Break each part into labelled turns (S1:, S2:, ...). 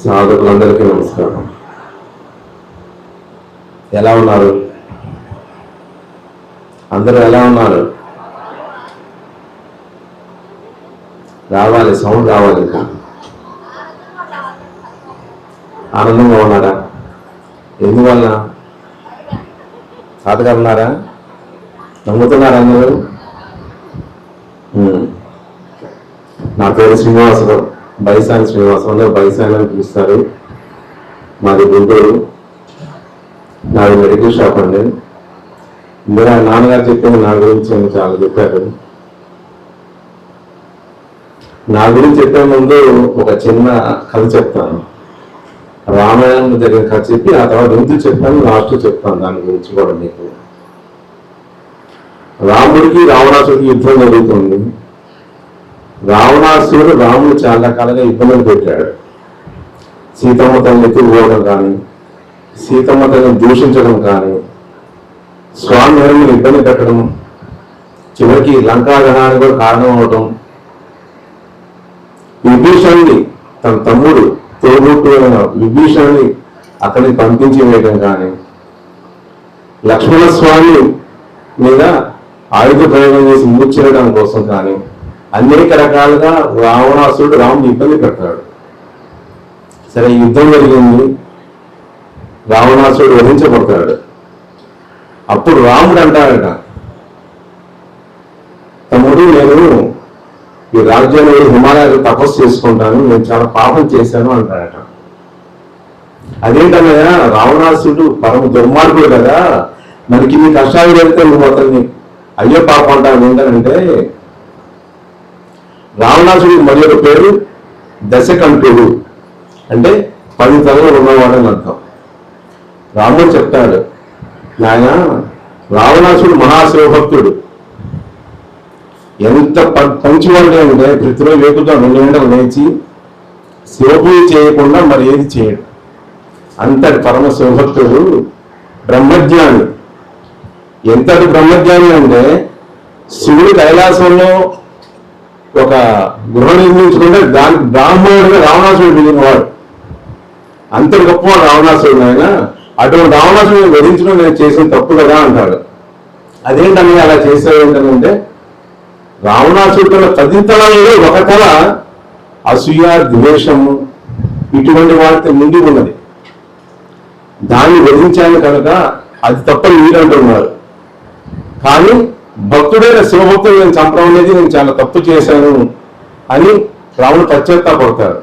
S1: సాధకులందరికీ నమస్కారం. ఎలా ఉన్నారు? అందరూ ఎలా ఉన్నారు? రావాలి, సౌండ్ రావాలి. ఇంకా ఆనందంగా ఉన్నారా? ఎందువల్ల? సాధగా ఉన్నారా? నమ్ముతున్నారా అందరూ? నా పేరు శ్రీనివాసరావు, బైసాని శ్రీనివాసం. అందరూ బైసాని అని పిలుస్తారు. మాది గుంటూరు. నాది మెడికల్ షాప్ అండి. ఇందులో నాన్నగారు చెప్పింది నా గురించి చాలా చెప్పారు. నా గురించి చెప్పే ముందు ఒక చిన్న కథ చెప్తాను. రామాయణం జరిగిన కథ చెప్పి ఆ తర్వాత ఎందుకు చెప్పాను లాస్ట్ చెప్తాను. దాని గురించి కూడా మీకు. రాముడికి రావణాసుడికి యుద్ధం జరుగుతుంది. రావణాసుడు రాముడు చాలా కాలంగా ఇబ్బందులు పెట్టాడు. సీతమ్మ తల్లిని ఎత్తుకుపోవడం కానీ, సీతమ్మ తల్లిని దూషించడం కానీ, స్వామిని ఇబ్బంది పెట్టడం, చివరికి లంకా దహనానికి కూడా కారణం అవడం, విభీషణుని తన తమ్ముడు తోబుట్టు విభీషణుని అక్కడికి పంపించి వేయడం కానీ, లక్ష్మణ స్వామి మీద ఆయుధ ప్రయోగం చేసి మూర్చడం కోసం కానీ, అనేక రకాలుగా రావణాసుడు రాముడు ఇబ్బంది పెడతాడు. సరే, యుద్ధం జరిగింది. రావణాసుడు వధించబడతాడు. అప్పుడు రాముడు అంటాడట, తమ్ముడు నేను ఈ రాజ్యంలో హిమాలయాలు తపస్సు చేసుకుంటాను, నేను చాలా పాపం చేశాను అంటాడట. అదేంటన్నయ్యా, రావణాసుడు పరమ దుర్మార్గుడు కదా, మనకి ఇన్ని కష్టాలు జరిగితే నువ్వు అతన్ని అయ్యో పాపం అంటాను ఏంటంటే, రావణాసుడికి మరి ఒక పేరు దశకంఠుడు, అంటే 10 తలలు ఉన్నవాడని అర్థం. రాముడు చెప్తాడు, నాయన రావణాసుడు మహాశివభక్తుడు, ఎంత పంచివాడు అంటే ప్రతిరోజు వేకుగా 2 గంటలు లేచి శివపూజ చేయకుండా మరి ఏది చేయడు. అంతటి పరమ శివభక్తుడు, బ్రహ్మజ్ఞాని. ఎంతటి బ్రహ్మజ్ఞాని అంటే శివుడి కైలాసంలో ఒక గృహ నిర్మించుకుంటే దానికి బ్రాహ్మణుడిగా రావణాసుడు మిగిలినవాడు. అంతటి గొప్పవాడు రావణాసుడు. ఆయన అటువంటి రావణాసుడిని వధించడం నేను చేసిన తప్పు కదా అంటాడు. అదేంటని అలా చేసేది ఏంటంటే, రావణాసుడు 10 తలలో ఒక తల అసూయ, ద్వేషము ఇటువంటి వాటితో నిండి ఉన్నది. దాన్ని వధించాను కనుక అది తప్పని మీరు అంటున్నారు. కానీ భక్తుడైన శివభక్తుడు నేను చంపడం అనేది నేను చాలా తప్పు చేశాను అని రాముడు పశ్చాత్తాపడతాడు.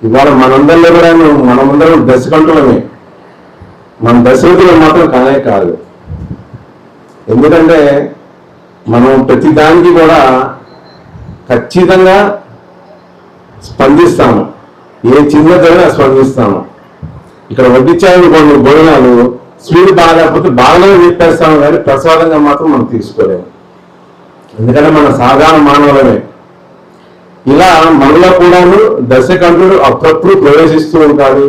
S1: ఇవాళ మనందరిలో కూడా మనమందరం దశకంఠులమే, మన దశరథులు మాత్రం కానే కాదు. ఎందుకంటే మనం ప్రతి దానికి కూడా ఖచ్చితంగా స్పందిస్తాము. ఏ చిన్నదైనా స్పందిస్తాము. ఇక్కడ వడ్డించాలని కొన్ని భోజనాలు స్వీట్ బాగాలేకపోతే బాగానే చెప్పేస్తాము, కానీ ప్రసాదంగా మాత్రం మనం తీసుకోలేము. ఎందుకంటే మన సాధారణ మానవులమే. ఇలా మనలో కూడాను దశకంఠుడు అప్పుడప్పుడు ప్రవేశిస్తూ ఉంటాడు.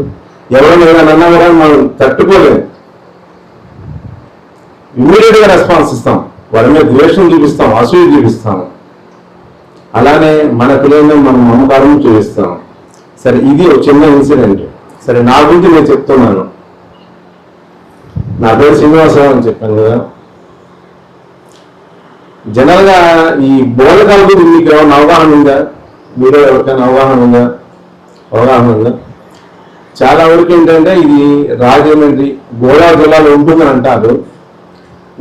S1: ఎవరైనా ఏదైనా కూడా మనం తట్టుకోలేము. ఇమ్మీడియట్ గా రెస్పాన్స్ ఇస్తాం, వారి మీద ద్వేషం చూపిస్తాం, అసూయ చూపిస్తాం. అలానే మన పిల్లలను మనం మమకారం చూపిస్తాం. సరే, ఇది ఒక చిన్న ఇన్సిడెంట్. సరే, నా గురించి నేను చెప్తున్నాను. నా పేరు శ్రీనివాసరావు అని చెప్పాను కదా. జనరల్గా ఈ బోధకాల గురించి మీకు ఏమైనా అవగాహన ఉందా? మీలో ఎవరికైనా అవగాహన ఉందా? చాలా వరకు ఏంటంటే ఇది రాజమండ్రి, గోదావరి జిల్లాలో ఉంటుందని అంటారు.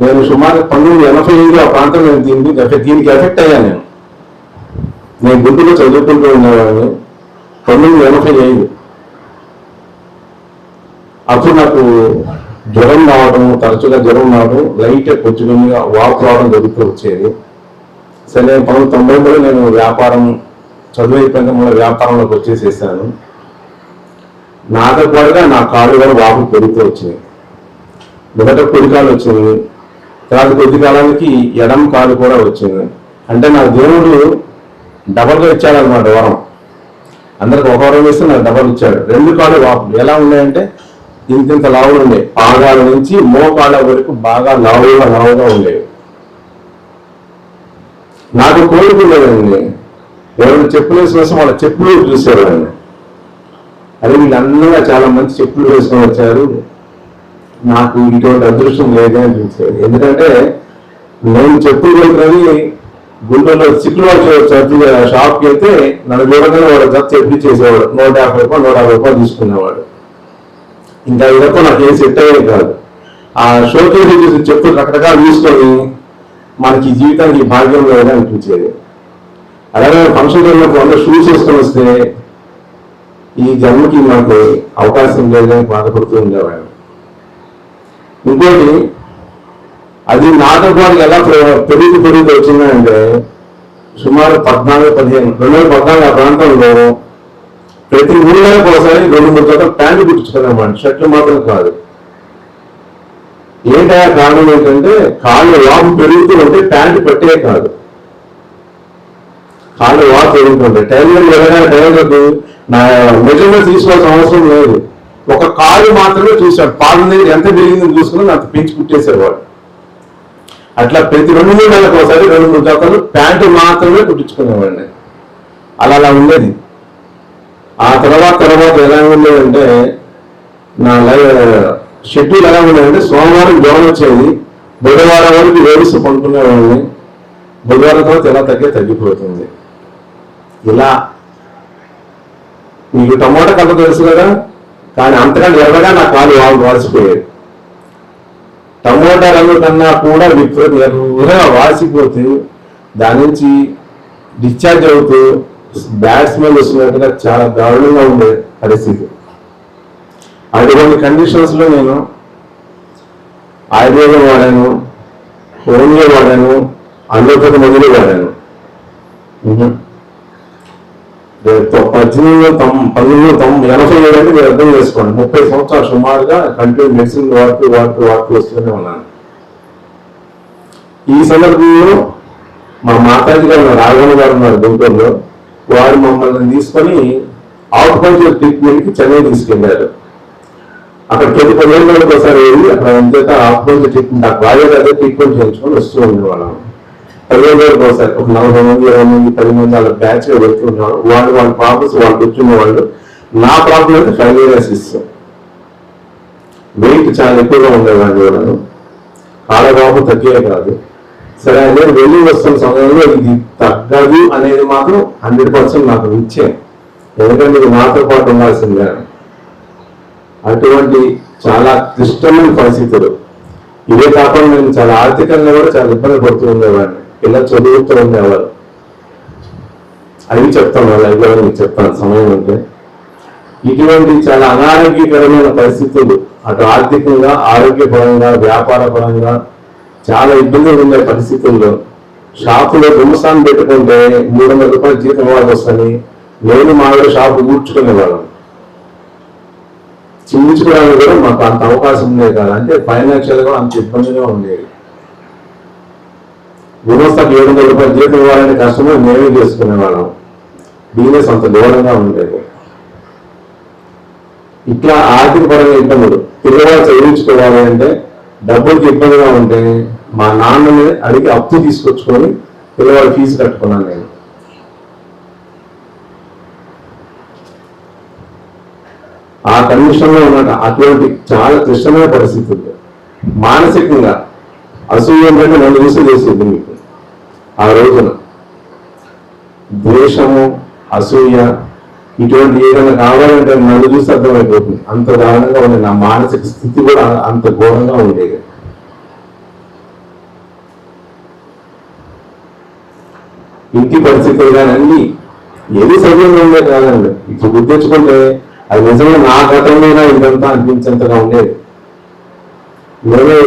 S1: నేను సుమారు 1985 ఆ ప్రాంతంలో దీనికి ఎఫెక్ట్ అయ్యాను. నేను గుంటూరులో చదువుకుంటూ ఉండేవాడిని. 1985 అప్పుడు నాకు జ్వరం రావడం, తరచుగా జ్వరం రావడం, లైట్ కొంచెం వాపు రావడం జరుగుతూ వచ్చేది. సరే, 1990లో నేను వ్యాపారం చదువు అయిపోయిన మళ్ళీ వ్యాపారంలోకి వచ్చేసేసాను. నాతో పాటుగా నా కాళ్ళు కూడా వాపు పెరుగుతూ వచ్చినాయి. మొదట కుడికాలు వచ్చింది, తర్వాత కొద్ది కాలానికి ఎడమ కాలు కూడా వచ్చింది. అంటే నా దేవుడు డబల్గా ఇచ్చాడనమాట వరం. అందరికి ఒక వరం వేస్తే నాకు డబల్ ఇచ్చాడు. 2 కాళ్ళు వాపులు ఎలా ఉన్నాయంటే ఇంత లావులు ఉండే, పాదాల నుంచి మోకాళ్ళ వరకు బాగా లావుగా ఉండేవి. నాకు కోరుకునేదండి, ఎవరైనా చెప్పులు వేసిన వాళ్ళ చెప్పులు చూసేవాడిని. అదే వీళ్ళందరూ చాలా మంచి చెప్పులు వేసుకొని వచ్చారు, నాకు ఇటువంటి అదృష్టం లేదే అనిపించేది. ఎందుకంటే నేను చెప్పులు వెళ్తున్నది గుంటూరులో చిక్కులు షాప్కి వెళ్తే నన్ను చూడగానే వాడు జత చెప్పులు చేసేవాడు, 150 రూపాయలు 150 రూపాయలు తీసుకునేవాడు. ఇంకా ఇదొక నాకు ఏం సెట్ అయ్యేది కాదు. ఆ షోకేజ్ చూసి చెప్పులు రకరకాలు తీసుకొని మనకి జీవితానికి భాగ్యం లేదని అనిపించేది. అలాగే ఫంక్షన్ వెళ్ళినప్పుడు అందరూ షూస్ వేసుకొని వస్తే ఈ జన్మకి నాకు అవకాశం లేదని బాధపడుతూ ఉండేవాడు. ఇంకోటి, అది నాతో పాటు ఎలా పెరుగుతూ వచ్చిందంటే సుమారు 14-15 2014 ఆ ప్రాంతంలో ప్రతి 3 నెలలకు ఒకసారి 2-3 జతలు ప్యాంటు కుట్టించుకున్నామండి, షర్ట్లు మాత్రం కాదు. ఏంటా కారణం ఏంటంటే కాళ్ళు వాపు పెరుగుతూ ఉంటే ప్యాంటు పట్టే కాదు, కాళ్ళు వాపు పెరుగుతుంటే టైలర్ ఎవరైనా టైలర్లకు నా నిజంగా తీసుకోవాల్సిన అవసరం లేదు, ఒక కాలు మాత్రమే చూశాడు, పాలు దగ్గర ఎంత పెరిగిందని చూసుకుని అంత పెంచి కుట్టేసేవాడు. అట్లా ప్రతి 2-3 నెలలకు ఒకసారి 2-3 జతలు ప్యాంటు మాత్రమే కుట్టించుకునేవాడిని. అలా ఉండేది. ఆ తర్వాత ఎలా ఉండేదంటే నా షెడ్యూల్ ఎలా ఉండేదంటే సోమవారం జ్వరం వచ్చేది, బుధవారం వరకు వేడిస్తూ పండుకునేవాడిని, బుధవారం తర్వాత ఎలా తగ్గిపోతుంది. ఇలా మీకు టమోటా కథ తెలుసు కదా, కానీ అంతకంటే ఎర్రగా నా కాలు వాసిపోయేది. టమోటా రంగు కన్నా కూడా ఎర్రగా వాసిపోతూ దాని నుంచి డిశ్చార్జ్ అవుతూ బ్యాడ్ స్మెల్ వస్తున్నట్టుగా చాలా దారుణంగా ఉండే పరిస్థితి. అటువంటి కండిషన్స్ లో నేను ఆయుర్వేదం వాడాను, హోమియో వాడాను, అల్లోపతి మందులు వాడాను. 1987 అంటే మీరు అర్థం చేసుకోండి, 30 సంవత్సరాలు సుమారుగా కంటిన్యూ మెడిసిన్ వాడుతూ వస్తూనే ఉన్నాను. ఈ సందర్భంలో మా మాతాజీ గారు రాఘవన్ గారు ఉన్నారు గుంటూరులో, వారు మమ్మల్ని తీసుకొని ఆక్యుపంక్చర్ ట్రీట్మెంట్కి చెన్నై తీసుకెళ్లారు. అక్కడ ప్రతి 10 ఏళ్ళకి ఒకసారి వెళ్ళి అక్కడ అంతేత ఆక్యుపంక్చర్ ట్రీట్మెంట్ ఆ బాగా అదే ట్రీట్మెంట్ చేయించుకొని వస్తూ ఉండేవాళ్ళం. 10 ఏళ్ళకి ఒకసారి ఒక 40 మంది 20 మంది 10 మంది అలా బ్యాచ్ గా వెళ్తున్నారు. వాళ్ళ ప్రాబ్లమ్స్ వాళ్ళు కూర్చునే వాళ్ళు. నా ప్రాబ్లం అయితే ఫైబ్రోసిస్, వెయిట్ చాలా ఎక్కువగా ఉండేవాళ్ళు, వాళ్ళను కాళ్ళబాబు తగ్గే కాదు. సరే అనేది వెళ్ళి వస్తున్న సమయంలో ఇది తగ్గదు అనేది మాత్రం 100% నాకు ఇచ్చే, ఎందుకంటే ఇది నాతో పాటు ఉండాల్సిందే. అటువంటి చాలా క్లిష్టమైన పరిస్థితులు. ఇవే కాకుండా నేను చాలా ఆర్థికంగా కూడా చాలా ఇబ్బంది పడుతూ ఉండేవాడిని, పిల్లలు చదువుతూ ఉండేవారు. అవి చెప్తాను, లైవ్లో మీకు చెప్తాను సమయం ఉంటే. ఇటువంటి చాలా అనారోగ్యకరమైన పరిస్థితులు, అటు ఆర్థికంగా, ఆరోగ్యపరంగా, వ్యాపార పరంగా చాలా ఇబ్బందులు ఉండే పరిస్థితుల్లో షాపులో గుమ్మస్థానం పెట్టుకుంటే 300 రూపాయలు జీతం వాళ్ళకి వస్తుంది. నేను మావిడ షాపు కూర్చుకునేవాళ్ళం, చిందించుకోవడానికి కూడా మాకు అంత అవకాశం ఉండేది కాదు. అంటే ఫైనాన్షియల్ గా అంత ఇబ్బందిగా ఉండేది. గుమస్తాకు 700 రూపాయలు జీతం ఇవ్వాలని కష్టమే మేమే చేసుకునేవాళ్ళం. బిజినెస్ అంత ఘోరంగా ఉండేది. ఇట్లా ఆర్థిక పరంగా ఇబ్బందులు, పిల్లవాళ్ళు చదివించుకోవాలి అంటే డబ్బులకి ఇబ్బందిగా ఉంటే మా నాన్నని అడిగి అప్పు తీసుకొచ్చుకొని పిల్లవాళ్ళ ఫీజు కట్టుకున్నాను నేను. ఆ కండిషన్లో ఉన్న అటువంటి చాలా క్లిష్టమైన పరిస్థితులు, మానసికంగా అసూయ ఏంటంటే నన్ను చూసి చేసేది మీకు ఆ రోజున ద్వేషము, అసూయ, ఇటువంటి ఏదైనా కావాలంటే నన్ను చూసి అర్థమైపోతుంది. అంత దారుణంగా ఉండేది నా మానసిక స్థితి, కూడా అంత ఘోరంగా ఉండేది. ఇంటి పరిస్థితులు కానీ అన్ని ఏది సవ్యంగా ఉండేది కాదండి. ఇప్పుడు గుర్తించుకుంటే అది నిజంగా నా గతంలో ఇదంతా అనిపించేంతగా ఉండేది. నేనే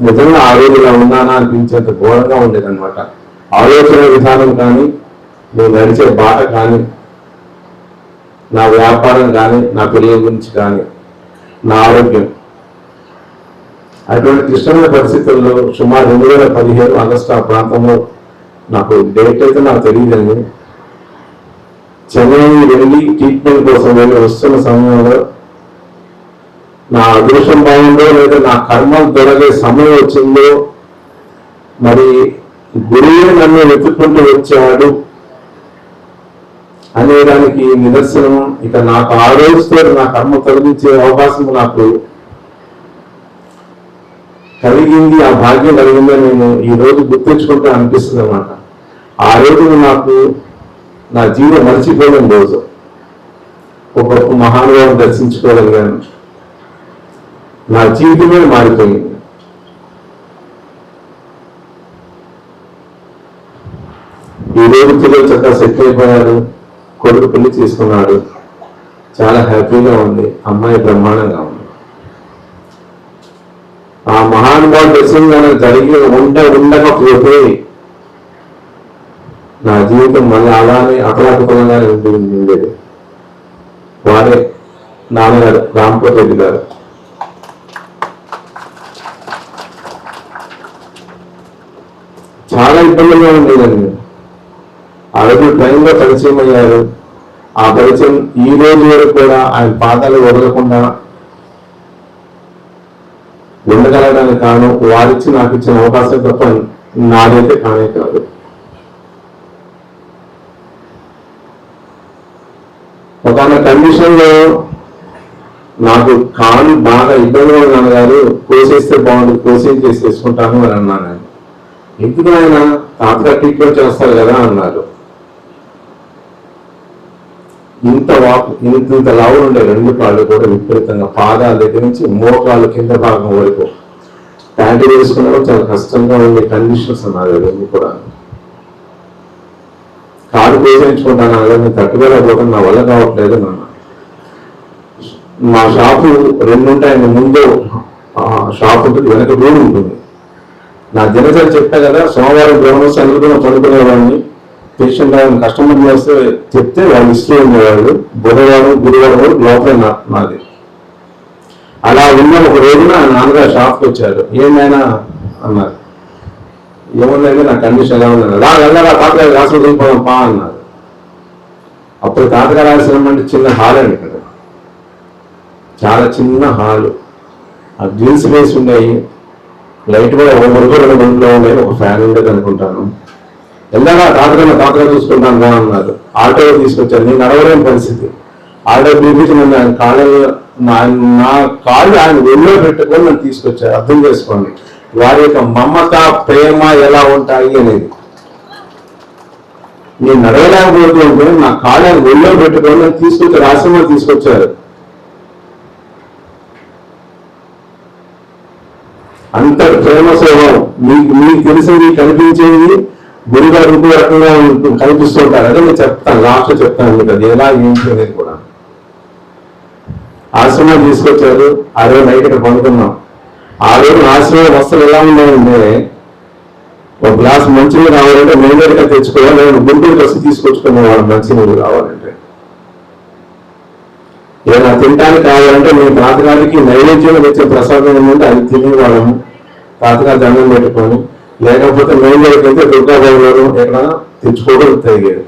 S1: నిజంగా ఆ రోజు ఇలా ఉన్నానా అనిపించేంత ఘోరంగా ఉండేది అనమాట. ఆలోచన విధానం కానీ, నేను నడిచే బాట కానీ, నా వ్యాపారం కానీ, నా పిల్లల గురించి కానీ, నా ఆరోగ్యం. అటువంటి క్లిష్టమైన పరిస్థితుల్లో సుమారు 2015 ఆగస్టు ఆ ప్రాంతంలో, నాకు డేట్ అయితే నాకు తెలియదండి, చెన్నై వెళ్ళి ట్రీట్మెంట్ కోసం వెళ్ళి వస్తున్న సమయంలో నా అదృష్టం బాగుందో లేదా నా కర్మలు దొరకే సమయం వచ్చిందో, మరి గురువే నన్ను వెతుక్కుంటూ వచ్చాడు అనేదానికి నిదర్శనం ఇక నాకు ఆ రోజుతో నా కర్మ తొలగించే అవకాశం నాకు కలిగింది, ఆ భాగ్యం కలిగిందని నేను ఈ రోజు గుర్తించుకుంటే అనిపిస్తుంది అన్నమాట. ఆ రోజు నాకు నా జీవితం మర్చిపోలేని రోజు. ఒక గొప్ప మహానుభావం దర్శించుకోగలిగాను, నా జీవితమే మారిపోయింది. ఈ రోజు పిల్లలు చక్కగా సెటిల్ అయిపోయారు, కొడుకు పెళ్లి చేసుకున్నాడు, చాలా హ్యాపీగా ఉంది, అమ్మాయి బ్రహ్మాండంగా ఉంది. ఆ మహానుభావుడు దర్శనం జరిగి ఉండకపోతే నా జీవితం మళ్ళీ అలానే అతలాకుతలంగానే ఉండేది. వారే నాన్నగారు రాంపూర్ రెడ్డి గారు. చాలా ఇబ్బందులుగా ఉండేదండి. ఆ రోజు ట్రైన్లో పరిచయం అయ్యారు. ఆ పరిచయం ఈ రోజు వరకు కూడా ఆయన పాదాలు వదలకుండా ఉండగలగడానికి కారణం వారిచ్చి నాకు ఇచ్చిన అవకాశం తప్ప నాదైతే కానే కాదు. ఒక కండిషన్ లో నాకు కాలు బాగా ఇబ్బందిగా నాన్నగారు, కోసేస్తే బాగుంటుంది, కోసేసి చేసుకుంటాను అని అన్నాను. ఆయన ఎందుకు ఆయన తాతగా ట్రీట్మెంట్ చేస్తారు కదా అన్నారు. ఇంత లావులు ఉండే రెండు కాళ్ళు కూడా విపరీతంగా పాదాల దగ్గర నుంచి మోకాళ్ళ కింద భాగం వరకు ప్యాంటు వేసుకున్నప్పుడు చాలా కష్టంగా ఉండే కండిషన్స్ అన్నారు. ఇవన్నీ కూడా కాలు పేసించుకుంటాను నేను తట్టుకోలేకపోతాను, నా వల్ల కావట్లేదు నాన్న. మా షాపు రెండు ఉంటాయండి, ముందు షాప్ ఉంటుంది, వెనక రూమ్ ఉంటుంది. నా దినచర్య చెప్పా కదా, సోమవారం బ్రహ్మోత్సవం అందరూ పడుకునేవాడిని. పేషెంట్ కస్టమర్ వస్తే చెప్తే వాళ్ళు ఇస్తూ ఉండేవాళ్ళు. బుధవారం గురువారం వరకు లోపల నాది. అలా ఉన్న ఒక రోజున నాన్నగారు షాప్కి వచ్చారు. ఏమైనా అన్నారు. ఏముందంటే నా కండిషన్ ఎలా ఉందన్నారు. రా తాతగారు హాస్పిటల్ పోదాం పా అన్నారు. అప్పుడు తాతగారు ఆశ్రమం అంటే చిన్న హాల్ అండి కదా, చాలా చిన్న హాలు. ఆ గ్రిల్స్ వేసి ఉన్నాయి, లైట్ కూడా ఒక వరకు 2 గంటలో ఉన్నాయి, ఒక ఫ్యాన్ ఉండేది అనుకుంటాను. వెళ్ళారా తాతగారు చూసుకుంటాను రా అన్నారు. ఆటో తీసుకొచ్చారు. నేను నడవలేని పరిస్థితి. ఆటో చూపించి నన్ను ఆయన నా కాళ్ళు ఆయన ఒళ్ళో పెట్టుకొని నన్ను తీసుకొచ్చారు. అర్థం చేసుకోండి వారి యొక్క మమత ప్రేమ ఎలా ఉంటాయి అనేది. నేను నడవలేకపోతుంటే నా కాళ్ళు ఆయన ఒళ్ళో పెట్టుకొని నన్ను తీసుకొచ్చారు, ఆశ్రమం తీసుకొచ్చారు. అంత ప్రేమ స్వభావం. మీకు తెలిసేది కనిపించేది గురుగారు ఇంకో రకంగా కనిపిస్తూ ఉంటారు. అదే నేను చెప్తాను, లాస్ట్ చెప్తాను మీకు అది ఎలా ఏంటి అనేది కూడా. ఆశ్రమం తీసుకొచ్చారు. ఆ రోజు నైట్ ఇక్కడ పండుకున్నాం. ఆ రోజు ఆశ్రమం వస్తువులు ఎలా ఉన్నాయంటే, ఒక గ్లాస్ మంచినీళ్ళు కావాలంటే మెయిన్ దగ్గర తెచ్చుకోవాలి, నేను గుంటూరుకి వచ్చి తీసుకొచ్చుకునేవాడు మంచినీళ్ళు కావాలంటే. ఏదైనా తినడానికి కావాలంటే మేము తాతగారికి నైవేద్యంలో తెచ్చే ప్రసాదం ఏంటంటే అది తినేవాళ్ళము. తాతగారు దండం పెట్టుకొని, లేకపోతే మెయిన్ దగ్గరికి అయితే దుర్గాబాబు గారు ఎక్కడ తెచ్చుకోవడం జరిగేది.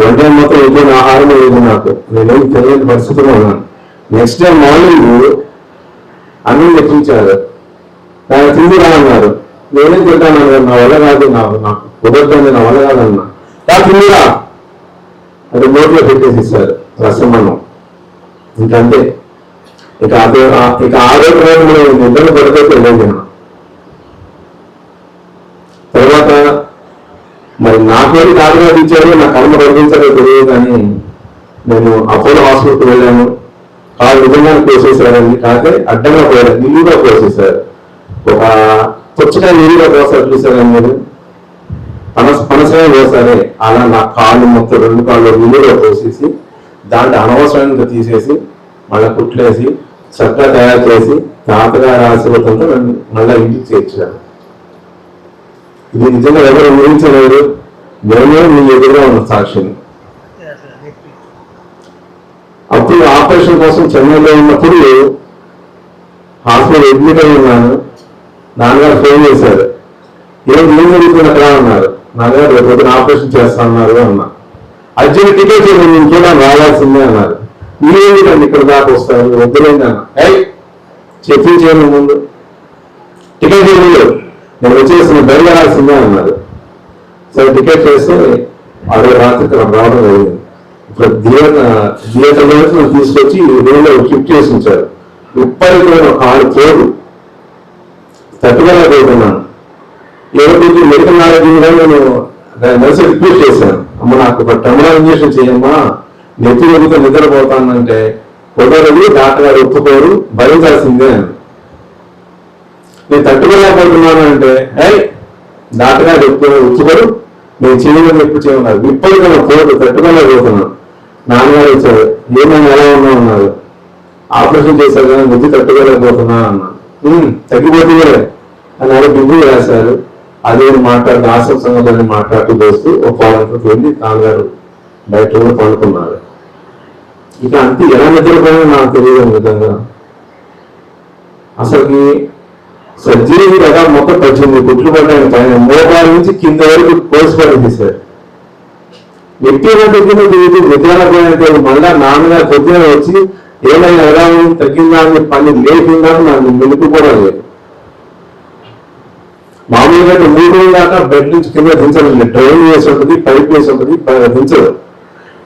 S1: వంట మొత్తం ఎటువంటి ఆహారం లేదు నాకు, నేనేం తెలియని పరిస్థితిలో ఉన్నాను. నెక్స్ట్ డే మార్నింగ్ అన్నం తెప్పించారు. ఆయన తిండి రాన్నారు. నేనేం తింటాను, నా వల్ల కాదు, నాకు కుదరదండి, నా వల్ల కాదన్నా. తిండిరా అది నోట్లో పెట్టేసి ఇస్తారు రసమన్నం. ఇంకంతే. ఇక ఆరోగ్యం నిద్రలు పడితే తెలియదు. తర్వాత మరి నాకేది కాదుగా ఇచ్చారు, నా కర్మ రక్షించారో తెలియదు. కానీ నేను అపోలో హాస్పిటల్కి వెళ్ళాను. కాళ్ళు నిజంగానే కోసేసారండి. కాకపోతే అడ్డంగా పోయారు, నిలువుగా కోసేసారు. ఒక పుచ్చకాయ నిలువుగా కోసారు చూసారని మీరు, పనసమే కోసారే అలా నా కాళ్ళు మొత్తం 2 కాళ్ళు నిలువుగా కోసేసి దాంట్లో అనవసరంగా తీసేసి మళ్ళీ కుట్లేసి చక్కగా తయారు చేసి తాతగారి ఆశీర్వాదంతో మళ్ళీ ఇంటికి చేర్చారు. ఇది నిజంగా ఎవరు ఊహించలేదు. నేనే మీ ఎదురుగా ఉన్న సాక్షిని. అప్పుడు ఆపరేషన్ కోసం చెన్నైలో ఉన్నప్పుడు హాస్పిటల్ అడ్మిట్ అయి ఉన్నాను. నాన్నగారు ఫోన్ చేశారు. ఏం జరుగుతుంది అక్కడ అన్నారు. నాన్నగారు రేపు ఆపరేషన్ చేస్తాన్నారు అన్నా. అర్జెంట్ టికెట్ నేను కూడా రావాల్సిందే అన్నారు. మీరేంటండి ఇక్కడ దాకా వస్తారు, వద్దులేండి అన్న. చెప్పించాను ముందు టికెట్ లేదు, నేను వచ్చేసిన బయలుదేరాల్సిందే అన్నారు. సరే టికెట్ చేస్తే అదే రాత్రి ఇక్కడ రావడం జరిగింది. ఇప్పుడు థియేటర్లో తీసుకొచ్చి రూమ్లో షిఫ్ట్ చేసి ఉంచారు. విపరీతమైన కాలు పోదు తట్టుకోలేకపోతున్నాను. ఎవరికి మెడికల్ నాలెడ్జ్ కూడా నేను నర్సు రిక్వెస్ట్ చేశాను, అమ్మ నాకు ఒక టర్మినల్ ఇంజక్షన్ చేయమ్మా, నెత్తి వెళ్తే నిద్రపోతానంటే కుదరదు, డాక్టర్ గారు ఒప్పుకోరు, భరించాల్సిందే అని. నేను తట్టుకోలేకపోతున్నాను అంటే డాక్టర్ గారు ఒప్పుకోరు, నేను చేయమని ఎప్పుడు చేయమన్నారు. విపరీతంగా పోదు తట్టుకోలేకపోతున్నాను. నాన్నగారు వచ్చారు, ఏమైనా ఎలా ఉన్నా ఉన్నారు, ఆపరేషన్ చేశారు కానీ నెత్తి తట్టుకోలేకపోతున్నాను అన్నాను. తగ్గిపోతుందే అని అలా బిల్లు రాశారు. అదే మాట్లాడుతూ ఆసక్తంగా మాట్లాడుతూ చేస్తూ ఒక పాలంతో వెళ్ళి నాన్నగారు బయట పడుకున్నారు. ఇక అంతే ఎలా నిద్రపోయినా నాకు తెలియదు విధంగా. అసలుకి సర్జరీ కదా మొత్తం 18 కుట్లు పడ్డాయి పైన, మోకాల నుంచి కింద వరకు కోర్సు పడింది సార్. ఎక్కినట్టు తిరిగి నిద్రపోయినట్టు మళ్ళా నాన్నగారు పొద్దున వచ్చి ఏమైనా ఎలా తగ్గిందా అని పని లేకుండా నాకు మెలుపు కూడా లేదు. మామూలుగా 3 రోజుల దాకా బెడ్ నుంచి కింద దించలేదు, ట్రైన్ వేసి ఉంటుంది, పైప్ వేసి ఉంటుంది, దించదు.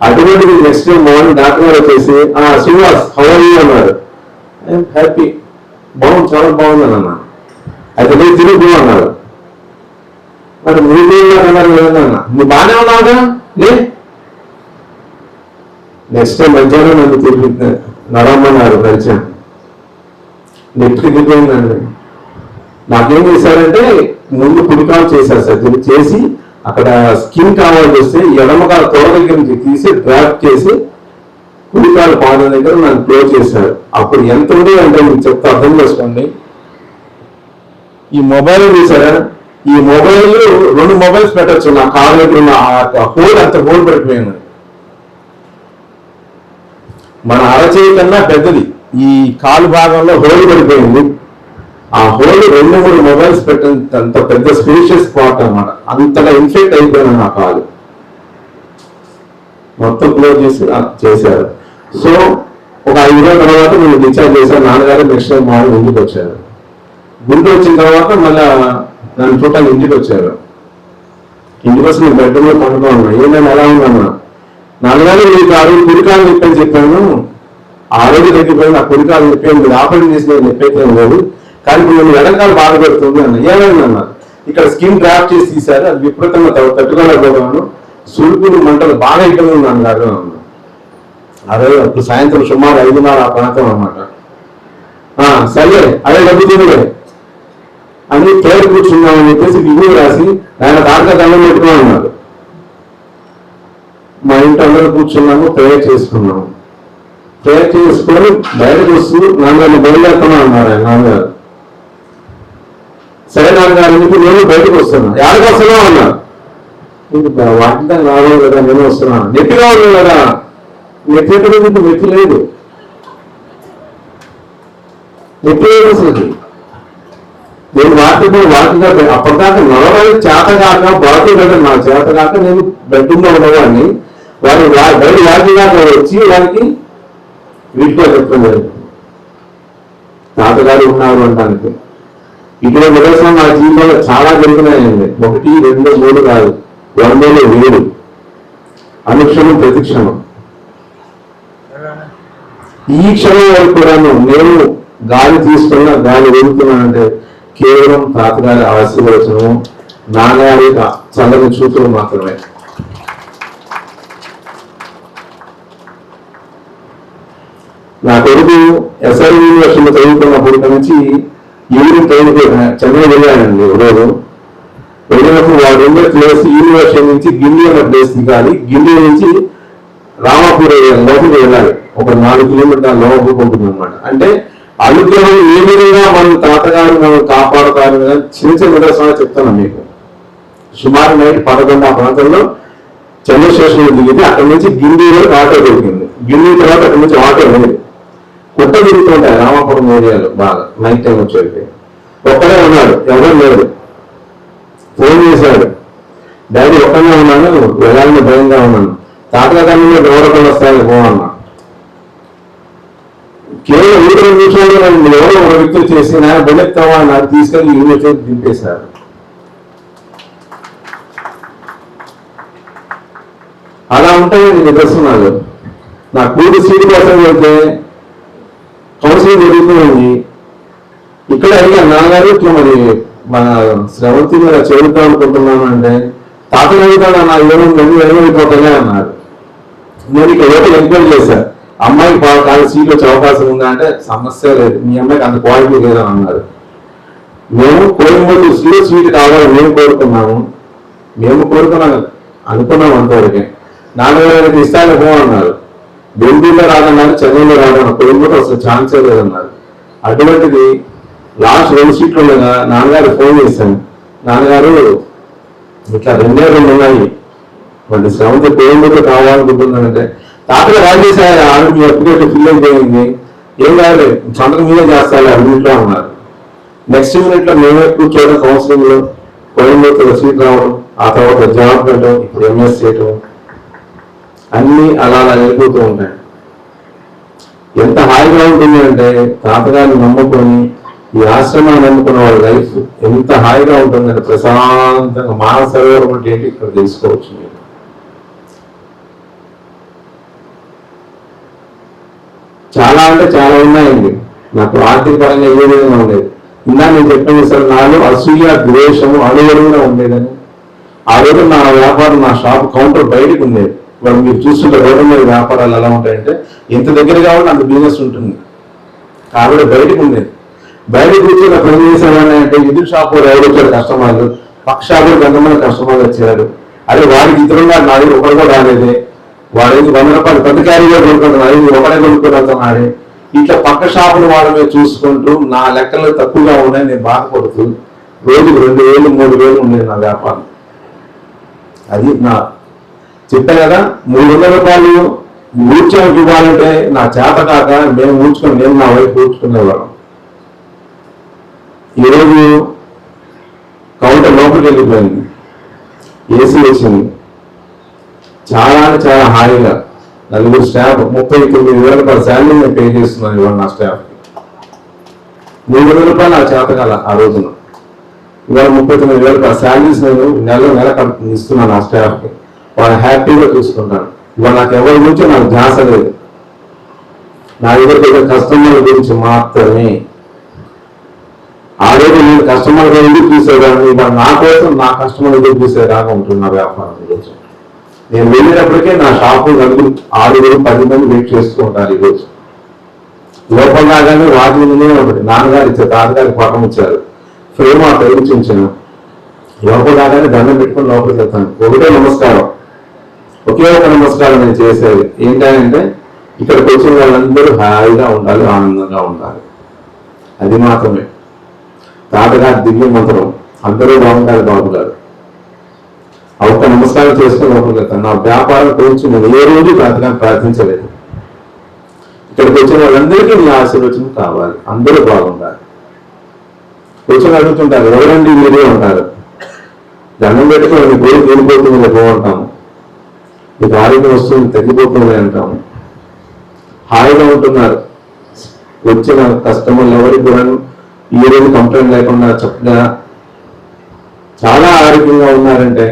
S1: అటువంటిది నెక్స్ట్ డే మార్నింగ్ డాక్టర్ గారు వచ్చేసి శ్రీనివాస్ హౌ ఆర్ యూ అన్నారు. ఐఎమ్ హ్యాపీ, బాగుంది, చాలా బాగుందని అన్నా. అయితే నేను తిరుగు అన్నారు. మరి 3 రోజుల అన్నారు లేదన్నా, నువ్వు బాగానే ఉన్నావుగా లే. నెక్స్ట్ డే మధ్యాహ్నం నన్ను తిరిగి నడమ్మన్నారు పరిచయం. నెట్కి దిగిపోయిందండి. నాకేం చేశారంటే ముందు కుడికాలు చేశారు సర్జరీ చేసి, అక్కడ స్కిన్ కావాల్సి వస్తే ఎడమకాల తోడ దగ్గర నుంచి తీసి డ్రాప్ చేసి కుడికాలు పాదం దగ్గర నన్ను క్లోజ్ చేశారు. అప్పుడు ఎంత ఉంది అంటే మీకు చెప్తా, అర్థం చేసుకోండి. ఈ మొబైల్ చూసారా, ఈ మొబైల్ 2 మొబైల్స్ పెట్టచ్చు నా కాలు దగ్గర ఉన్న హోల్, అంత హోల్ పడిపోయింది. మన అరచేయి కన్నా పెద్దది ఈ కాలు భాగంలో హోల్ పడిపోయింది. ఆ హోల్ 2-3 మొబైల్స్ పెట్టినంత అంత పెద్ద స్పేషియస్ స్పాట్ అన్నమాట. అంతగా ఇన్ఫెక్ట్ అయిపోయినా నా కాలు మొత్తం క్లోజ్ చేశారు. సో ఒక 5 రోజుల తర్వాత నేను డిశ్చార్జ్ చేశాను. నాన్నగారు నెక్స్ట్ టైం మార్నింగ్ ఇంటికి వచ్చారు. గుంటూరు వచ్చిన తర్వాత మళ్ళా నన్ను చూడటానికి ఇంటికి వచ్చారు. ఇంటికి వచ్చి నేను బెడ్రూమ్లో పండుకో ఉన్నా. ఏమైనా ఎలా ఉందన్నా, నాన్నగారు మీకు ఆ రోజు కుడికాలు నొప్పని చెప్పాను, ఆ రోజు తగ్గిపోయింది, ఆ కుడికాలు నొప్పి మీరు ఆపరేషన్ చేసిన నొప్పి లేదు, కానీ ఇప్పుడు నేను ఎడంకాలు బాగా పెడుతుంది అన్న. ఏమైందన్నా, ఇక్కడ స్కిన్ డ్రాప్ చేసి తీశారు, అది విపరీతంగా తట్టుకోలేకపోయాను, సులుపులు మంటలు బాగా ఇబ్బంది ఉంది అన్నారు. అదే అప్పుడు సాయంత్రం సుమారు 5:30 ఆ ప్రాంతం అన్నమాట. సరే అదే డబ్బుతుండే అని పేరు కూర్చున్నామని చెప్పేసి బిల్లు రాసి ఆయన దాంట్లో దండం పెట్టుకున్నా అన్నారు. మా ఇంటి అందరూ కూర్చున్నాము, ప్రేయర్ చేసుకున్నాము. ప్రేయర్ చేసుకొని బయటకు వస్తూ నాన్నగారిని బయలుదేరుతున్నా అన్నారు ఆయన నాన్నగారు. సరే నాన్నగారు చెప్పి నేను బయటకు వస్తున్నా. ఎవరికి వస్తున్నా అన్నారు. వాటితో రావాలి కదా, నేను వస్తున్నా. నెత్తి కావాలి కదా, నెత్తి మీకు నెత్తి లేదు, నెత్తి లేదు అసలు. నేను వాటిగా అప్పటిదాకా నడవడానికి చేత కాక బాగు కదా, నా చేత కాక నేను బెడ్రూమ్లో ఉన్నవాడిని. వారు బయట వాటిగా వచ్చి వారికి వీటిలో చెప్తుంది తాతగారు ఉన్నారు అనడానికి. ఇటువంటి నిదర్శనం నా జీవితంలో చాలా జరిగినాయండి. 1, 2, 3 కాదు, 100,000 అనుక్షణం ప్రతిక్షణం. ఈ క్షణం వరకు కూడాను నేను గాలి తీసుకున్నా, గాలి వెళ్తున్నానంటే కేవలం తాతగారి ఆశీర్వచనం, నాన్నగారి చల్లని చూపులు మాత్రమే. నా కొడుకు ఎస్ఆర్ యూనివర్సిటీలో చదువుతున్నప్పటి నుంచి ఈవినింగ్ ట్రైన్కి చెన్నై వెళ్ళానండి. రోజు వెళ్ళినప్పుడు వాడు ఉండే ప్లేస్ యూనివర్సిటీ నుంచి గిల్లి అనే ప్లేస్ దిగాలి, గిల్లి నుంచి రామాపూర్ లోపలికి వెళ్ళాలి. ఒక 4 కిలోమీటర్ల లోపలికి ఉంటుంది అనమాట. అంటే అనుగ్రహం ఏ విధంగా మన తాతగారు మనం కాపాడుతారు చిన్న చిన్న నిదర్శనాలు చెప్తాను మీకు. సుమారు నైట్ 11 ఆ ప్రాంతంలో చెన్నై స్టేషన్లో దిగితే అక్కడి నుంచి గిల్లి వరకు ఆటో దొరికింది. గిల్లి తర్వాత అక్కడి నుంచి ఆటో లేదు, కుట్ట తిరుగుతుంటాయి రామాపురం ఏరియాలో బాగా నైట్ టైం వచ్చేది. ఒక్కడే ఉన్నాడు, ఎవరు లేడు. ఫోన్ చేశాడు, డాడీ ఒక్కనే ఉన్నాను, వెళ్ళాలని భయంగా ఉన్నాను, తాతగారిని ఎవరొకరు వస్తాయని పోవన్నా. కేవలం 2 నిమిషాలు నన్ను ఎవరో ఒక వ్యక్తులు చేసి నాయన బెల్లెత్తావా నాకు తీసుకెళ్ళి యూనివర్సిటీ దింపేశారు. అలా ఉంటే నిదర్శనాలు. నా కూడి సీటు కోసం వెళ్తే కౌన్సిలింగ్ జరుగుతుంది. ఇక్కడ అడిగా నాన్నగారు ఇట్లా మరి మన శ్రవంతి మీద చేరుద్దాం అనుకుంటున్నాను అంటే తాతను అడుగుతాడు నా ఏమైందని వెళ్ళిపోతానే అన్నారు. నేను ఇక్కడ లోపల ఎంక్వైరీ చేశాను, అమ్మాయికి కాదు సీట్ వచ్చే అవకాశం ఉందా అంటే సమస్య లేదు, మీ అమ్మాయికి అంత క్వాలిటీ లేదని అన్నారు. మేము కోయంబత్తూరు సీట్ కావాలని మేము కోరుకున్నాము, అనుకున్నాం అంతవరకే. నాన్నగారికి ఇస్తాను పో అన్నారు. బెంగళూరులో రాదన్నారు, చెన్నైలో రాదన్నారు, కోయంబత్తూరు అసలు ఛాన్సే లేదన్నారు. అటువంటిది లాస్ట్ 2 సీట్లు ఉండగా నాన్నగారు ఫోన్ చేశాను, నాన్నగారు ఇట్లా 2 ఉన్నాయి, మరి శ్రవంతి కోయంబత్తూరు కావాలనుకుంటున్నానంటే తాతగా రాజేశారు, ఆవిడ మీ అప్లికేషన్ ఫిల్ అయిపోయింది, ఏం కావాలి సంతకం మీదే చేస్తారు అన్నింట్లో అన్నారు. నెక్స్ట్ మినిట్ లో మేమే కూర్చోవడం, కౌన్సిలింగ్ లో కోయంబత్తూరు సీట్ రావడం, ఆ తర్వాత జాబ్ పెట్టడం, ఇప్పుడు ఎంఎస్ చేయటం, అన్ని అలా వెళ్ళిపోతూ ఉంటాయి. ఎంత హాయిగా ఉంటుంది అంటే తాతగారిని నమ్ముకొని ఈ ఆశ్రమాన్ని నమ్ముకున్న వాళ్ళ లైఫ్ ఎంత హాయిగా ఉంటుందంటే ప్రశాంతంగా మానవ సరోవరం అంటే ఏంటి ఇక్కడ తెలుసుకోవచ్చు. మీరు చాలా అంటే చాలా ఉన్నాయండి. నాకు ఆర్థిక పరంగా ఏ విధంగా ఉండేది, ఇందా నేను చెప్పిన సార్ నాలో అసూయ ద్వేషము అనుగుణంగా ఉండేదని. ఆ రోజు నా వ్యాపారం, నా షాప్ కౌంటర్ బయటకు ఉండేది. వాళ్ళు మీరు చూస్తుంటే రోడ్డు మీద వ్యాపారాలు ఎలా ఉంటాయంటే ఎంత దగ్గరగా ఉంటే అంత బిజినెస్ ఉంటుంది కాబట్టి బయటకు ఉండేది. బయటకు కూర్చొని పని చేసేవాడిని అంటే ఎదురు షాప్ వాడు ఎవరు వచ్చారు కస్టమర్లు, పక్క షాప్ కొంతమంది కస్టమర్లు వచ్చారు. అదే వాడికి ఇతరుగా నా దగ్గర ఒకటి కూడా రాలేదే, వాడు 100 రూపాయలు పెద్ద క్యారీగా కొనుక్కుంటున్నాడు, అది ఒకటే కొనుక్కోగలుగుతున్నాడే. ఇట్లా పక్క షాపులు వాళ్ళ మీద చూసుకుంటూ నా లెక్కలు తక్కువగా ఉన్నాయి, నేను బాధపడుతూ రోజుకు 2,000 3,000 ఉండేది నా వ్యాపారం. అది నా చెప్పా కదా, 300 రూపాయలు ఊడ్చానికి ఇవ్వాలంటే నా చేత కాక మేము ఊడ్చుకొని నేను నా వైపు ఊడ్చుకునేవాళ్ళం. ఈరోజు కౌంటర్ లోపలికి వెళ్ళిపోయింది, ఏసీ వచ్చింది, చాలా అంటే చాలా హాయిగా. 4 స్టాఫ్ 39,000 రూపాయల శాలరీ నేను పే చేస్తున్నాను ఇవాళ నా స్టాఫ్కి. 300 రూపాయలు నా చేతకాల ఆ రోజున. ఇవాళ 39,000 రూపాయల శాలరీస్ నేను నెల ఇస్తున్నాను నా స్టాఫ్కి. వాళ్ళు హ్యాపీగా చూసుకుంటాను. ఇవాళ నాకు ఎవరి గురించి నాకు ధ్యాస లేదు, నా దగ్గర కస్టమర్ల గురించి మాత్రమే. ఆ రోజు నేను కస్టమర్ ఎందుకు చూసేదాన్ని, ఇవాళ నా కోసం నా కస్టమర్ ఎందుకు చూసేదాకా ఉంటుంది నా వ్యాపారం గురించి. నేను వెళ్ళేటప్పటికే నా షాపు 6 10 మంది వెయిట్ చేస్తూ ఉంటారు. ఈరోజు లోపల రాగానే వాటి ముందే ఒకటి నాన్నగారు ఇచ్చారు, తాతగారికి పట్టం ఇచ్చారు, ఫ్రేమ్ ఆ తగ్గించాను. లోపల రాగానే దండం పెట్టుకుని లోపలికి వెళ్తాను. ఒకటే నమస్కారం, ఒకే ఒక నమస్కారం నేను చేసేది ఏంటంటే ఇక్కడికి వచ్చిన వాళ్ళందరూ హాయిగా ఉండాలి, ఆనందంగా ఉండాలి. అది మాత్రమే తాతగారి దివ్య మంత్రం. అందరూ బాగుండాలి బాబు గారు. ఆ ఒక్క నమస్కారం చేసుకుని లోపలికి వెళ్తాను. నా వ్యాపారం గురించి నేను ఏ రోజు తాతగారిని ప్రార్థించలేదు. ఇక్కడికి వచ్చిన వాళ్ళందరికీ నీ ఆశీర్వచనం కావాలి, అందరూ బాగుండాలి. కూర్చొని అడుగుతుంటారు, ఎవరండి మీరే ఉంటారు. దండం పెట్టుకుని నీ పేరు వెళ్ళిపోతుంది బాగుంటాము, నీకు ఆరోగ్యం వస్తుంది తగ్గిపోతుంది అంటాము. హాయిగా ఉంటున్నారు. వచ్చిన కస్టమర్లు ఎవరికి కూడా ఈ రోజు కంప్లైంట్ లేకుండా చక్కగా చాలా ఆరోగ్యంగా ఉన్నారంటే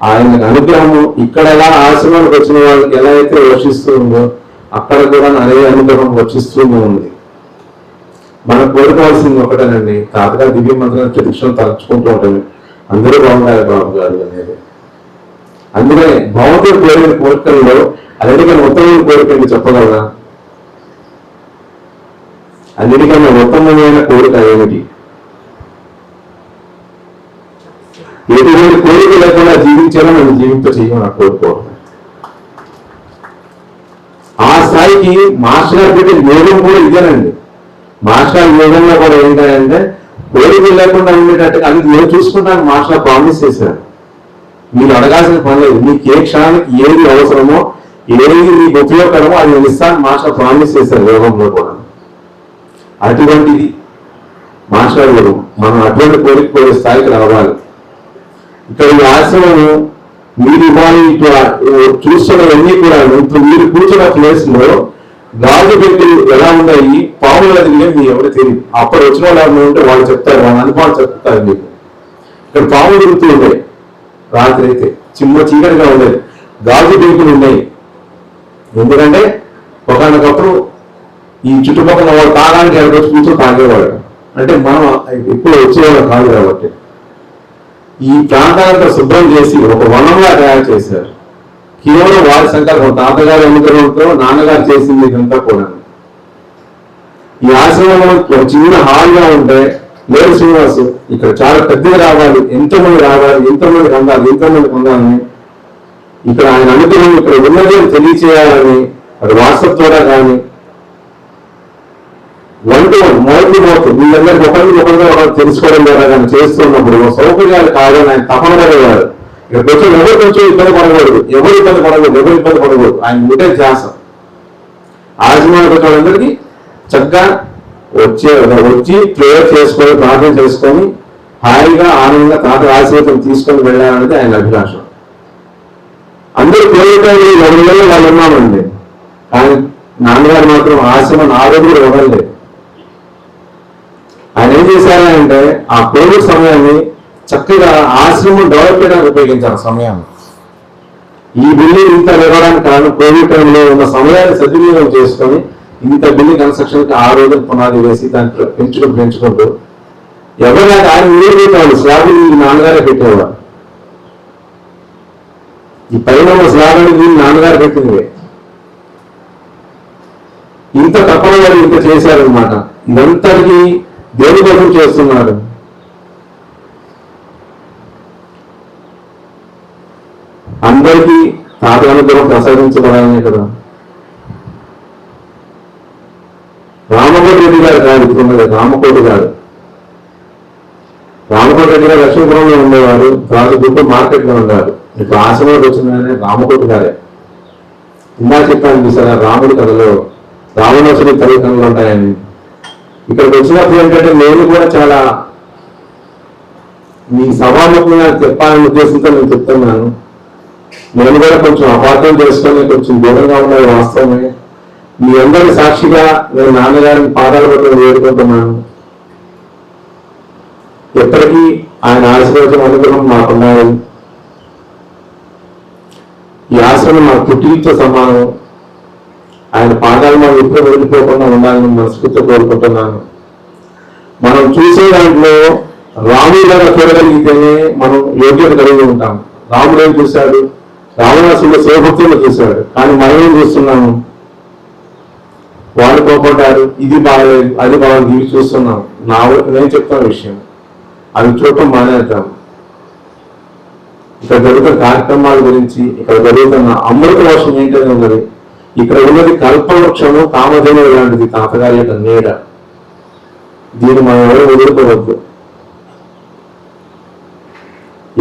S1: ఆయన అనుగ్రహము ఇక్కడ ఎలా ఆశ్రమానికి వచ్చిన వాళ్ళకి ఎలా అయితే వర్షిస్తూ ఉందో అక్కడ కూడా అదే అనుగ్రహం వర్షిస్తూనే ఉంది. మనం కోరుకోవాల్సింది ఒకటేనండి, తాతగారు దివ్య మంత్రాన్ని ప్రతిక్షణం తలుచుకుంటూ ఉంటుంది, అందరూ బాగుండాలి బాబు గారు అనేది. అందుకే భగవంతుడు కోరిన కోరికల్లో అన్నిటికన్నా ఉత్తమమైన కోరికలు చెప్పగలరా? అన్నిటికన్నా ఉత్తమమైన కోరిక ఏమిటి? ఎటువంటి కోరిక లేకుండా జీవించాలో మనం జీవింప చేయమని నాకు కోరుకోవడం. ఆ స్థాయికి మాస్టర్ గారు పెట్టిన యోగం కూడా ఇదేనండి. మాస్టర్ గారి యోగంలో కూడా ఏంటంటే కోరిక లేకుండా ఉండేటట్టుగా అది నేను చూసుకుంటాను మాస్టర్ ప్రామిస్ చేశారు. మీరు అడగాల్సిన పని లేదు, మీకు ఏ క్షణానికి ఏది అవసరమో ఏది మీకు ఉపయోగకరమో అది నేను ఇస్తాను మాస్టర్ ప్రామిస్ చేశారు యోగంలో కూడా. అటువంటిది మాస్టర్ యోగం. మనం అటువంటి కోరిక కోరే స్థాయికి రావాలి. ఇక్కడ ఈ ఆశ్రమము మీరు ఇవ్వాలి చూస్తున్నవన్నీ కూడా మీరు కూర్చున్న ప్లేస్ లో గాజు పెట్టి ఎలా ఉన్నాయి పాములు అది మీ ఎవరు తెలియదు. అప్పుడు వచ్చిన వాళ్ళు ఉంటే వాళ్ళు చెప్తారు, వాళ్ళ అనుభవాలు చెప్తారు మీకు. ఇక్కడ పాములు తిరుగుతూ ఉండేవి రాత్రి అయితే, చిన్న చీకటిగా ఉండేది. గాజు బెంకులు ఉన్నాయి. ఎందుకంటే ఒకనొకప్పుడు ఈ చుట్టుపక్కల వాళ్ళు తాగడానికి ఎక్కడికి కూర్చొని తాగేవాడు. అంటే మనం ఇప్పుడు వచ్చేవాళ్ళు కాదు కాబట్టి ఈ ప్రాంతాలంతా శుభ్రం చేసి ఒక వనంగా తయారు చేశారు. కేవలం వారి సంకల్పం, తాతగారు ఎన్నికలతో నాన్నగారు చేసింది ఇదంతా కూడా. ఈ ఆశ్రమంలో ఒక చిన్న హాల్గా ఉంటే లేదు శ్రీనివాసు ఇక్కడ చాలా పెద్దగా రావాలి, ఎంతోమంది రావాలి, ఎంతోమంది పొందాలి, ఎంతోమంది పొందాలని, ఇక్కడ ఆయన అనుగ్రహం ఇక్కడ ఉన్నది అని తెలియచేయాలని, అది వాట్సాప్ ద్వారా కానీ వన్ టు వన్ మొదటి మోతు వీళ్ళందరికీ ఒకరు తెలుసుకోవడం ద్వారా కానీ చేస్తున్నప్పుడు సౌకర్యాలు కాదని ఆయన తపన పడేవారు. ఇక్కడ కొంచెం ఎవరు కొంచెం ఇబ్బంది పడకూడదు, ఎవరు ఇబ్బంది పడకూడదు. ఆయన ఉంటే ధ్యాస ఆజమానికి వచ్చిన వాళ్ళందరికీ చక్కగా వచ్చి ప్రేయర్ చేసుకొని ప్రార్థన చేసుకొని హాయిగా ఆనందంగా తాత ఆశీర్వాదం తీసుకొని వెళ్ళాలనేది ఆయన అభిలాష. అందరూ కోరికలు ఎవరిలో వాళ్ళు ఉన్నామండి. కానీ నాన్నగారు మాత్రం ఆశ్రమం ఆరోగ్యం ఇవ్వలేదు. ఆయన ఏం చేశారంటే ఆ కోవిడ్ సమయాన్ని చక్కగా ఆశ్రమం డెవలప్ చేయడానికి ఉపయోగించారు సమయాన్ని. ఈ బిల్డింగ్ ఇంత నిలవడానికి కారణం కోవిడ్ టైంలో ఉన్న సమయాన్ని సద్వినియోగం చేసుకొని ఇంత బిల్డింగ్ కన్స్ట్రక్షన్కి ఆ రోజు పునాది వేసి దాంట్లో పెంచుకుంటూ ఎవరైనా ఆయన నీరు పెట్టేవాళ్ళు. స్లాబ్ ఈ నాన్నగారే పెట్టేవాడు. ఈ పైన స్లాబ్ అనేది నాన్నగారు పెట్టింది. ఇంత తప్పన వారు ఇంత చేశారనమాట. ఇదంతటికీ దేని కోసం చేస్తున్నారు? అందరికీ తాత అనుగ్రహం ప్రసాదించబడాలనే కదా. రామకోటి రెడ్డి గారు కాదు ఇప్పుడు రామకోటి గారు. రామకోటి రెడ్డి గారు లక్ష్మీపురంలో ఉండేవారు, తర్వాత గుంటూరు మార్కెట్లో ఉన్నారు. ఇప్పుడు ఆశ్రమంలోకి వచ్చిందనే రామకోటి గారే. ఇందా చెప్పాను చూసారా రాముడి కథలో రావణాసుడి తల్లిదండ్రులు ఉంటాయని. ఇక్కడికి వచ్చినప్పుడు ఏంటంటే నేను కూడా చాలా మీ సభాముఖంగా చెప్పాలనే ఉద్దేశంతో నేను చెప్తున్నాను. నేను కూడా కొంచెం అపార్థం చేసుకొని కొంచెం దూరంగా ఉన్నది వాస్తవమే. మీ అందరి సాక్షిగా నేను నాన్నగారిని పాదాల పట్ల వేడుకుంటున్నాను. ఎప్పటికీ ఆయన ఆశీర్వచనం అనుగ్రహం మాకున్నాయి. ఈ ఆశ్రమం మా పుట్టితో సమానం. ఆయన పాదాలు మనం ఎప్పుడు వదిలిపోకుండా ఉండాలని మనస్ఫూర్తిగా కోరుకుంటున్నాను. మనం చూసే దాంట్లో రాముడిగా చూడగలిగితేనే మనం యోగ్యత కలిగి ఉంటాం. రాముడు ఏం చూశాడు? రావణాసుడు శివభక్తులు చూశాడు. కానీ మనం ఏం చూస్తున్నాము? వాళ్ళు కోపడ్డారు, ఇది బాగలేదు, అది బాగుంది, ఇవి చూస్తున్నాం. నేను చెప్తున్న విషయం అవి చూడటం మానేద్దాం. ఇక్కడ జరుగుతున్న కార్యక్రమాల గురించి, ఇక్కడ జరుగుతున్న అమృత వర్షం ఏంటనే ఉన్నది. ఇక్కడ ఉన్నది కల్పవృక్షము కామధేను లాంటిది, తాతగారి యొక్క నీడ. దీన్ని మనం ఎవరు వదులుకోవద్దు.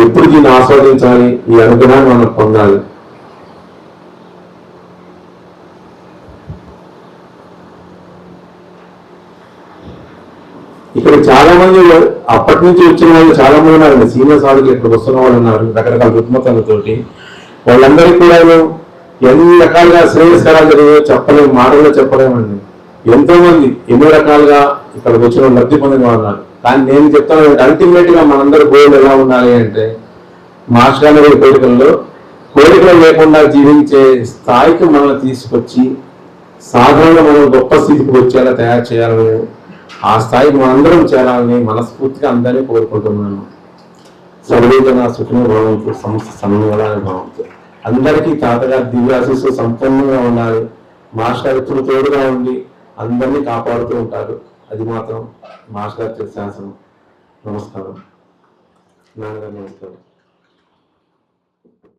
S1: ఎప్పుడు దీన్ని ఆస్వాదించాలి, ఈ అనుగ్రహాన్ని మనం పొందాలి. ఇక్కడ చాలా మంది అప్పటి నుంచి వచ్చిన వాళ్ళు చాలా మంది ఉన్నారు. సీనియర్స్ వాళ్ళకి ఇక్కడ వస్తున్న వాళ్ళు ఉన్నారు రకరకాల రుగ్మతలతోటి. వాళ్ళందరికీ కూడా ఎన్ని రకాలుగా శ్రేయస్కరాలు జరిగాయో చెప్పలేము, మాటల్లో చెప్పలేమండి. ఎంతో మంది ఎన్నో రకాలుగా ఇక్కడికి వచ్చిన లబ్ధి పొందిన వాళ్ళు ఉన్నారు. కానీ నేను చెప్తాను అల్టిమేట్ గా మనందరూ గోల్ ఎలా ఉండాలి అంటే మాస్టర్ గారి కోరికలు లేకుండా జీవించే స్థాయికి మనల్ని తీసుకొచ్చి సాధారణంగా మనం గొప్ప స్థితికి వచ్చేలా తయారు చేయాలని, ఆ స్థాయికి మనందరం చేరాలని మనస్ఫూర్తిగా అందరినీ కోరుకుంటున్నాను. సర్వేజన సుఖిన భవంతు, సంస్థ సన్మంగళాన్ని భవంతు. అందరికీ తాతగారి దివ్యాశీస్సు సంపూర్ణంగా ఉండాలి. మాస్టర్ ఎప్పుడు తోడుగా ఉండి అందరినీ కాపాడుతూ ఉంటారు. అది మాత్రం మాస్టర్ గారి శాసనం. నమస్కారం. నాన్నగారు నమస్కారం.